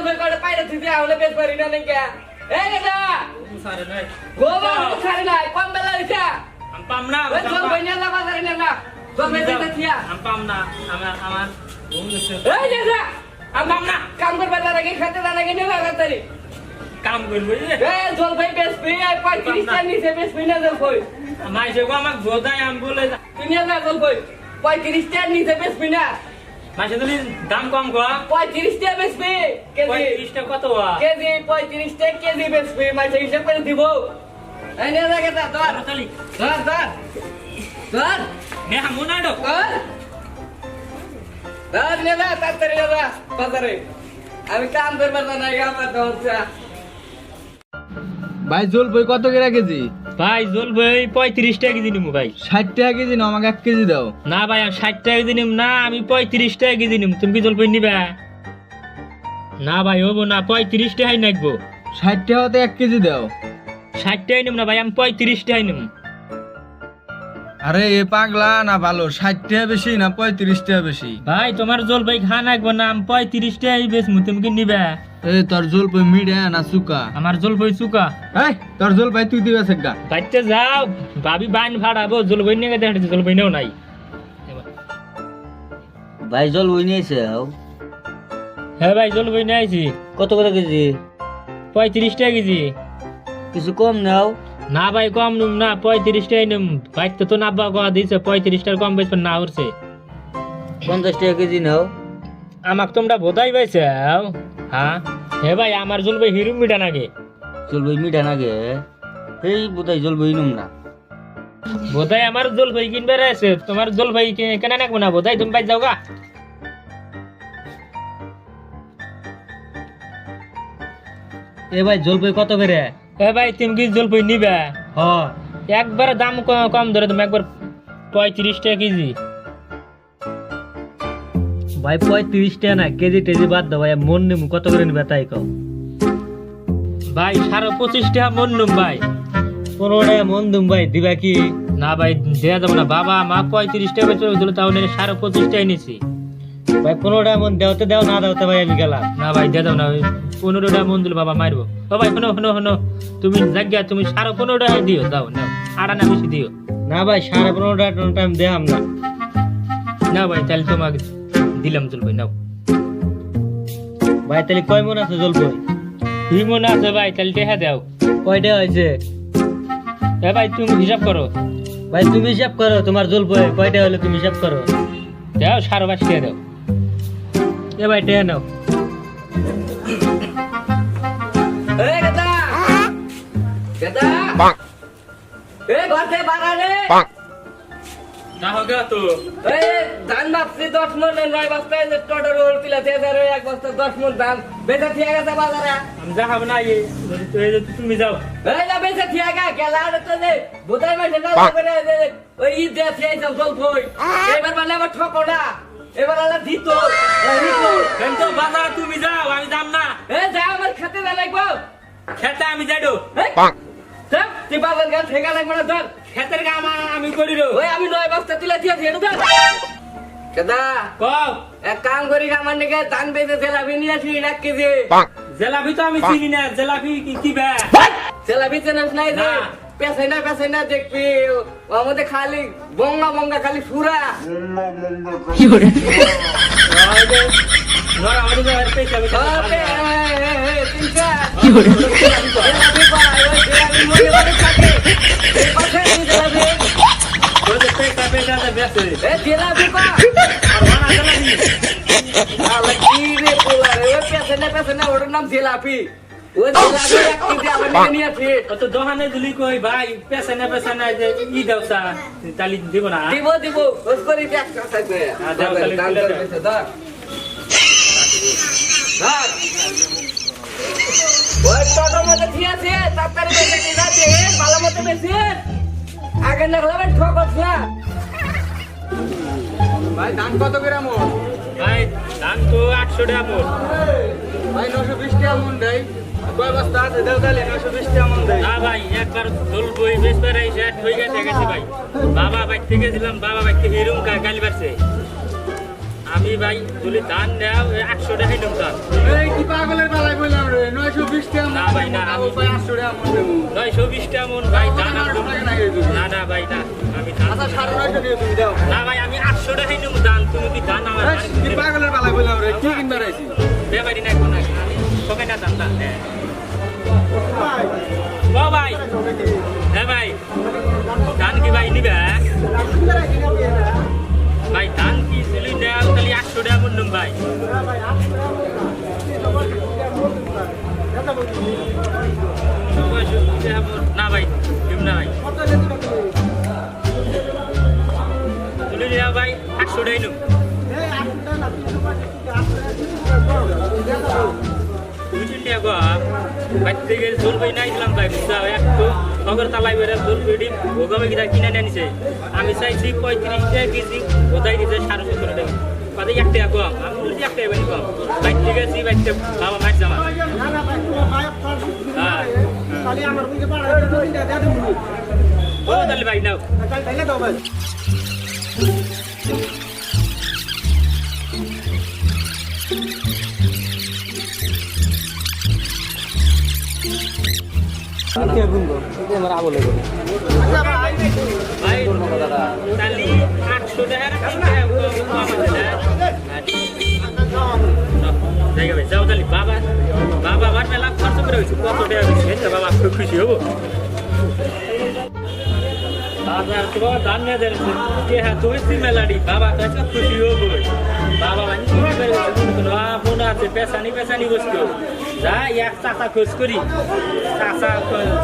জলপাই করে পাইরে দিতে হলে বেশ পারি না নাকি এই গেদা সারে নাই গোবা ছাড়ি নাই কম বেলা হইছে আম পাম না ওই জলপাই নিয়ে না বাজারে নিয়ে না জলপাই দিতে থিয়া আম পাম না আমার ঘুম গেছে এই গেদা আম না কাম করবে না নাকি খেতে না নাকি নিয়ে লাগাতারি কাম করব এই জলপাই বেশ পেয়ে 35 টাকা নিচে বেশ পেয়ে না জলপাই মাইসে গো আমাক বোধাই আম বলে তুমি না জলপাই 35 টাকা নিচে বেশ পেয়ে না মাইসে তুমি দাম কম গো 35 টাকা বেশ পেয়ে কেজি 35 টাকা কত হওয়া কেজি 35 টাকা কেজি বেশ পেয়ে মাঝে হিসাব করে দিব এই নিয়ে লাগে তা ধর তালি ধর ধর ধর নে হামুনাডো ধর ধর নিয়ে যা তাড়াতাড়ি নিয়ে যা বাজারে আমি কাম করবার না নাই আমার দরজা ভাই জলপাই কত করে কেজি? ভাই জল ভাই 35 টাকা কেজি নিমু ভাই 60 টাকা কেজি না, আমাকে 1 কেজি দাও। না ভাই আমি 60 টাকা কেজি নিম না আমি 35 টাকা কেজি নিম তুমি কি জল ভাই নিবা না ভাই হবো না 35 টাকাই নাকবো 60 টাকা হতে 1 কেজি দাও। 60 টাকাই নিম না ভাই আমি 35 টাকাই নিম আরে এ পাগলা না ভালো, 60 টাকা বেশি না 35 টাকা বেশি? ভাই তোমার জল ভাই খা নাকবো না আমি 35 টাকাই বেচমু তুমি কি নিবা এই তোর জলপাই মিঠা না সুকা? আমার জল ভাই চুকা এই তোর জলপাই তুই দিবে সেগা। বাইতে যাও ভাবি বাইন ভাড়াবো জল ভাই নিয়ে দেখে জল ভাই নেও নাই ভাই জল বই নিয়েছে হ্যাঁ ভাই জল ভাই নিয়ে আইছি কত করে কেজি? 35 টাকা কেজি কিছু কম নাও। না ভাই কম নুম না 35 টাকাই নিম ভাই তো নাব্বা কোয়া দিছে 35 টাকা কম বেচবেন না উঠছে 50 টাকা কেজি নাও। আমাক তোমরা বোধাই পাইছে হ্যাঁ হে ভাই আমার জল ভাই হিরুম মিটা নাগে জল বই মিঠা নাগে এই বোধহয় জল বই নুম না। বোধাই আমার জল ভাই কিনবে আছে তোমার জল ভাই কেন নাকবো না বোধাই তুমি ভাই যাও গা এ ভাই জল বই কত করে? এ ভাই তুমি কি জল ভাই নিবে হ একবার দাম কম ধরে তুমি একবার 35 টাকা কেজি ভাই 35 টাকা না, কেজি টেজি বাদ দাও ভাই, মন নেমু কত করে নিবে তাই কও। ভাই 25 টাকা মন নুম ভাই 15 টাকা মন দুম ভাই, দিবা কি? না ভাই দেয়া যাবো না বাবা মা 35 টাকা বেচে দিল তাহলে 25 টাকা নিছি ভাই 15 টাকা মন দেওতে দাও, না দাওতে ভাই আমি গেলাম। না ভাই দেয়া যাবো না 15 টাকা মন দিল বাবা মারবো ও ভাই শোনো তুমি জায়গা তুমি 15.5 টাকা দিও দাও নাও আড়া না বেশি দিও না ভাই 15.5 টাকা টাইম দেখাম না। না ভাই তাহলে তোমাকে দিলাম জল ভাই নাও ভাই তাহলে কয় মন আছে জল বই? তুই মনে আছে ভাই তাহলে দেখা দাও কয় টাকা হয়েছে? এ ভাই তুমি হিসাব করো ভাই তুমি হিসাব করো, তোমার জল বই কয় টাকা হলো তুমি হিসাব করো। দাও 22.5 টাকা দাও এ ভাই টাকা নাও। এই গেদা গেদা এই ঘরে বাড়ারে না হবে তো এই ধান বাপসি 10 মন 9 বস্তায় যে টডর রোল পিলা 1000 এক বস্তা 10 মন ধান বেচা থিয়া গেছে বাজারে আমি যা হবে না তুমি যাও এই না বেচা থিয়া গা গেলা তো যে বোতাই মাঝে না করে ওই ঈদ দে থিয়া যাও জল কই এবার মানে আবার ঠকো না এবার আলা দিত কিন্তু বাজার তুমি যাও আমি যাম না এই যা আমার খেতে না লাগবো খেতে আমি যাইডো সব তুই বাজার গান ঠেকা লাগবে না ধর খেতের কাম আমি করি রো ওই আমি 9 বস্তা তুলে থিয়া দিয়ে ধর কেদা কও এক কাম করি আমার নাকি ধান বেচে জেলাপি নিয়ে আসি 1 কেজি জেলাপি তো আমি চিনি না জেলাপি কি বে জেলাপি চেনাস নাই রে না। পেছাই না দেখবি ওর মধ্যে খালি বঙ্গা খালি সুরা নর আমাদের ঘরে পয়সা ওকে, তিনটা। জেলাপি পাই, ওই জেলাপি মধ্যে বাড়ি থাকে। এই পাশে এই জেলাপি। পয়সা বেসে এ জেলাপি পা। আর মানা জেলাপি আলা কি রে পোলা রে, ওই পেছাই না, ওটার নাম জেলাপি। ওই জেলাপি 1 কেজি আমার নিয়ে আসি। তো দোকানে দিলি কই ভাই পেছে না যে ই দাওসা তালি দিব না দিব, ওই করে দেখ থাকবে। দাও, তাহলে দাম তুলে করে দাও। বেচে, ধর। ধর। ওই টোটোর মধ্যে ঠিক আছে, তাড়াতাড়ি বেচে নিয়ে যাচ্ছে, ভালো মতো বেশি আগে না হলে ঠকস না। ভাই ধান কত করে মন? ভাই ধান তো 800 টাকা মোট ভাই 920 টাকা মন দেই। কয় বস্তা আছে দাও তাহলে 920 টাকা মন দেই। না ভাই একবার দোল বই বেশ বেড়ে সেট হয়ে গেছে ভাই বাবা বাইক থেকে দিলাম বাবা বাইক থেকে এরকম গালি বাড়ছে আমি ভাই যদি ধান নেও 800 টাকা নিলাম ধান। এই কি পাগলের বেলায় বললাম রে 920 টাকা না ভাই, না, আমি ভাই 800 টাকা মন দেবো 920 টাকা মন ভাই ধান আর টাকা না এই তুমি। না না ভাই না, আমি ধান আচ্ছা 950 দিয়ে তুমি দাও না ভাই, আমি 800 টাকা নিলাম ধান, তুমি কি ধান আমার এই কি পাগলের বেলায় বললাম রে কি কিনবার আইছি বেবাড়ি না কোন আমি সবাই না ধান না। হ্যাঁ ও ভাই, হ্যাঁ ভাই, ধান কি ভাই নিবে? ভাই ধান কি চলি দেও তাহলে 800 টাকা মন নিলাম ভাই। না ভাই দিব না ভাই, চলি দেও ভাই 800 টাকা নিলাম। তুমি চিন্তা গো বাইর থেকে জোর বই নাইছিলাম ভাই, বুঝছো একটু নগর তালাই বেড়ে জোর বেড়ি ভোগামে গিয়ে কিনে নিয়েছে। আমি চাইছি 35 টাকা কেজি, কোথায় দিচ্ছে 17.5 টাকা, বাদে 1 টাকা কম। আমি বলছি 1 টাকা বেশি কম, বাইর থেকে যাচ্ছি, বাইর থেকে বাবা মার জামা। হ্যাঁ ও তাহলে ভাই নাও। ভাই তাহলে 800 টাকা জায়গা ভাই যাও তাহলে। বাবা বাবা আমার মেলা খরচ করে হয়েছে, কত টাকা বেশি বাবা খুব খুশি হবো। বাবা তোমার ধান নিয়ে দেন হ্যাঁ তুমি মেলাডি বাবা কাছে খুশি হবো। বাবা মানে ফোন আছে পেশানি পেশানি বস্তু যা এক চাচা খোঁজ করি,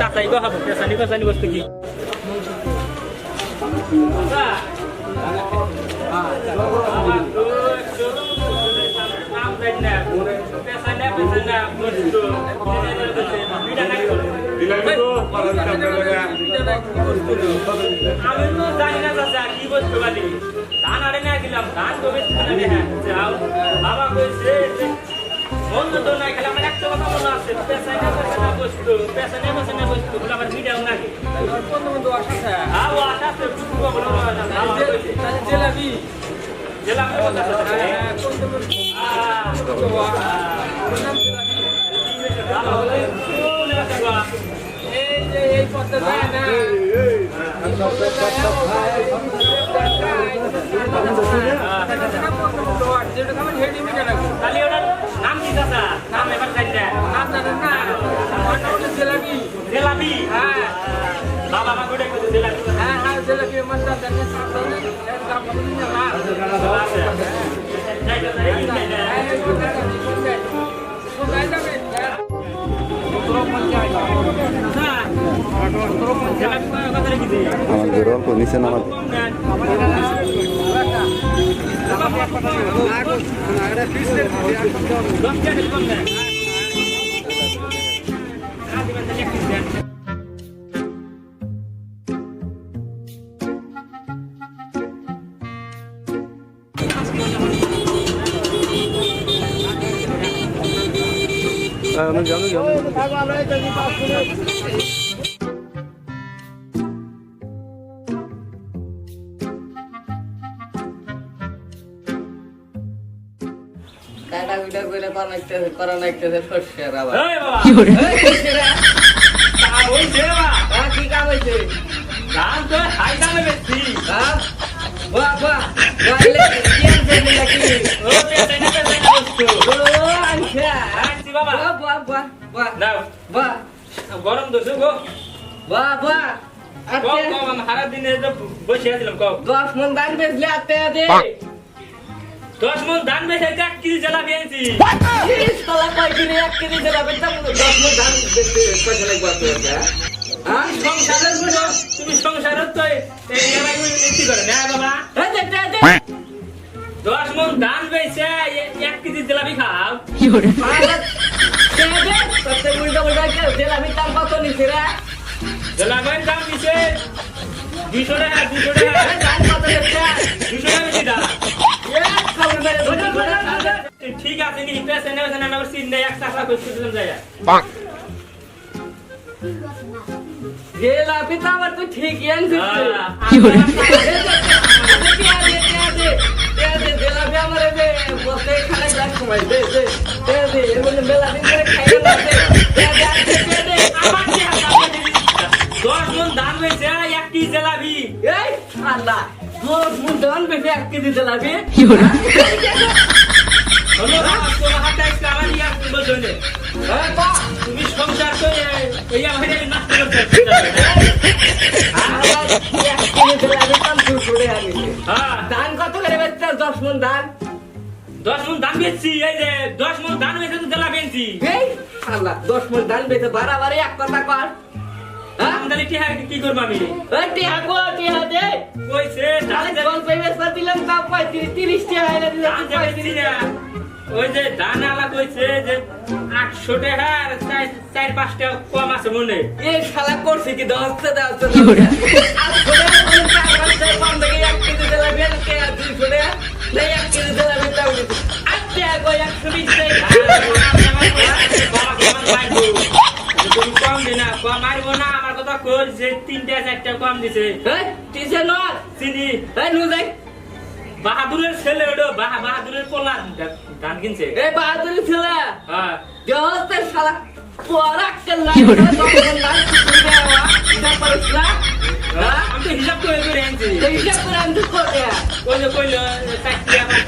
চাচাই গো হবো পেশানি পেশানি বস্তু কি আমি তো জানি না চাচা কি বস্তু বালি ধান আড়ে না দিলাম, ধান তো বেশি যাও বাবা কইছে বন্ধু তো নাই খেলে আমার একটা কথা মনে আছে পেশানে বস্তু পেশানে বস্তু বলে আমার মিডিয়াও নাকি হ্যাঁ ও আশা আছে জেলাবি জেলাবি এই পথে যায় না তাহলে ওটার নাম কি দাদা? নাম এবার জানি নাম জানেন না? জেলাবি জেলাবি হ্যাঁ বাবা মা গোটে জেলাবি হ্যাঁ হ্যাঁ জেলাবি মজা জানে সাবধানে একদম না আছে যাই তো এই আমাদের অল্প নিচে নামাতে কাটা কুটা করে করা নাইতেছে সর্ষের আবার এই বাবা এই সর্ষেরা কাম হইছে বাবা কি কাম হইছে? ধান তো হাই দামে বেশি হ্যাঁ বাহ বাহ গাইলে কি আনছে নাকি? ও পেছাইনা বস্তু ও আনছা আনছি বাবা বাহ বাহ বাহ বাহ নাও বাহ গরম দোষো গো বাহ বাহ কম কম আমি সারা দিনে বসে আছিলাম কম 10 মন ধান বেচলে আতে দে 10 মন ধান বেচে 1 কেজি জেলাপি আনছি সালা কয় কিনে 1 কেজি জেলাপি দাম 10 মন ধান বেচতে পয়সা লাগবে তো হ্যাঁ সংসারের গুলো তুমি সংসারের তো এই জেলাপি নিতে করে না বাবা এই দে 10 মন ধান বেচে 1 কেজি জেলাপি খাও কি করে দে কত উল্টা উল্টা কে জেলাপি দাম কত নিছে রে জেলাপির দাম দিছে 200 টাকা 200 টাকা ধান কত নিছে 200 টাকা বেশি দাম এক খাবার মেরে ঠিক আছে নি পেছে নেবে না আমার সিন নেই এক টাকা কইতে দিলাম যায়া জেলাপি তো আমার তো ঠিকই আনছিস কি করে জেলাপি আমার শালা 10 মন ধান বেশি 1 কেজি তেলাপি হলো তোমার হাতে একটা আলাদা ইয়ার বলছো না তুমি সংসার করে এই আমার নষ্ট করতে হ্যাঁ ধান কত করে বেচতে 10 মন ধান 10 মণ ধান বেচছি এই যে 10 মণ ধান বেচে তো তেলা বেচছি এই শালা 10 মন ধান বেচে বাড়াবাড়ি এক কথা কর হ্যাঁ আমদানি কি করব আমি এই টিহা গো টিহা দে কইছে তাহলে জল পেমেন্ট দিলাম তা 35 30 টাকা আইলে দিলাম ধান বেচছি না ওই যে ধান আলা কইছে যে 800 টাকা আর 4-5 টাকা কম আছে মনে এই শালা করছে কি দহতে দহতে আর ছোট কম থেকে 1 কেজি তেলা বেল কে 200 টাকা নাই 1 কেজি তেলা বেল তাও দিতে আচ্ছা গো 120 তুমি কম দে না কম মারবো না আমার কথা কই যে 3টা 4টা কম দিছে এই টিসে নট চিনি এই নু যাই বাহাদুরের ছেলে ওটা বাহাদুরের পোলা ধান কিনছে এই বাহাদুর ছেলে হ্যাঁ দহতে শালা পড়া কেলা তখন না দেওয়া আমি তো হিসাব করে করে আনছি হিসাব করে আমি তো করে কইলো 4টা আমার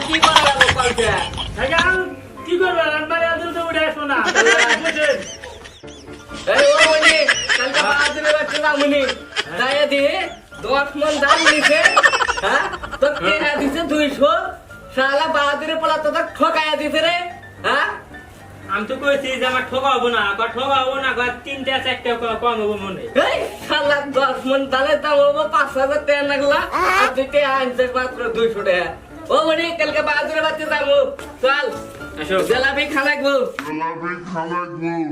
কি করা যাবে কলকে কি করবো রান্নারে আদর তো উঠে আসবো না এই ও মনি কালকে বাহাদুরের বাচ্চা না মনি তাই দিয়ে 10 মন ধান দিছে হ্যাঁ তো কে দিছে 200 শালা বাহাদুরের পোলা তো ঠকায়া দিছে রে হ্যাঁ আমি তো কইছি যে আমার ঠকাবো না 3টা 4টা কম হবো মনে এই শালা 10 মন ধানের দাম হবো 5000 টাকা লাগলা আর তুই কে আনছে মাত্র 200 টাকা ও মনি কালকে বাহাদুরের বাচ্চা যাবো চল আসো jalebi খালাকবো Ela vem calar gol.